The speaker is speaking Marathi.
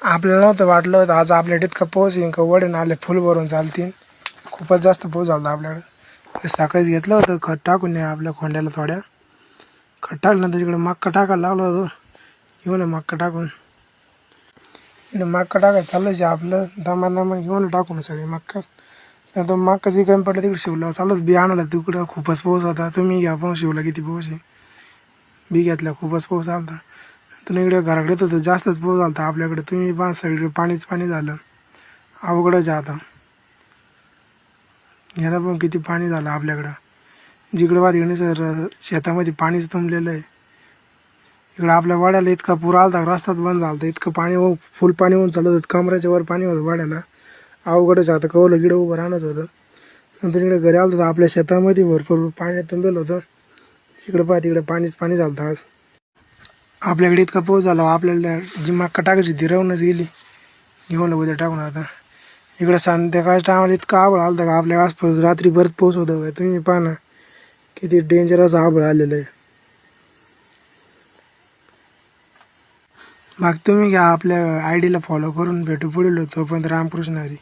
आपल्याला नव्हतं वाटलं होतं आज आपल्या इतका पाऊस येईन का वडे नाले फुल भरून चालतील. खूपच जास्त पाऊस झाला आपल्याकडं. ते सकाळीच घेतलं होतं खत टाकून आपल्या खोंड्याला थोड्या खत टाकल्यानंतर तिकडे मक्का टाकायला लागलो होतो. घेऊन मक्का टाकून इकडे मक्का टाकायचं चाललं आपलं दमा घेऊन टाकून सगळे मक्का. नंतर मक्का जी कमी पडलं तिकडे शिवला चालत बी आणलं तिकडं खूपच पाऊस होता. तुम्ही घ्या पण शिवला किती पाऊस आहे. बी घेतल्या खूपच पाऊस आला होता. तर इकडे घराकडे तर जास्तच पाऊस झाला होता आपल्याकडे. तुम्ही पहा सगळीकडे पाणीच पाणी झालं. अवघडच आहे आता. ह्याला पण किती पाणी झालं आपल्याकडं. जिकडे वा तिकडे सर शेतामध्ये पाणीच तुंबलेलं आहे. इकडं आपल्या वाड्याला इतका पूर आला होता रस्ताच बंद झाला होता. इतकं पाणी फुल पाणी होऊन चालत होतं. कमरेच्या वर पाणी होतं वाड्याला. अवघडच आता कवलं गिडं उभं राहणंच होतं. नंतर इकडे घरी आलं होतं आपल्या शेतामध्ये भरपूर पाणी तुंबेलं होतं. इकडे पहा तिकडे पाणीच पाणी झालं होतं आज. आपल्याकडे इतका पाऊस झाला आपल्याला जी मक्का टाकायची ती राहूनच गेली. घेऊन उद्या टाकून आता. इकडं संध्याकाळच्या टायमाला इतका आभाळ आलं होतं का आपल्या आसपास रात्री बरंच पाऊस होतं का. तुम्ही पहा ना किती डेंजरस आभाळ आलेलं आहे. बाकी तुम्ही घ्या आपल्या आय डीला फॉलो करून भेटू पुढील. तोपर्यंत रामकृष्ण हरी.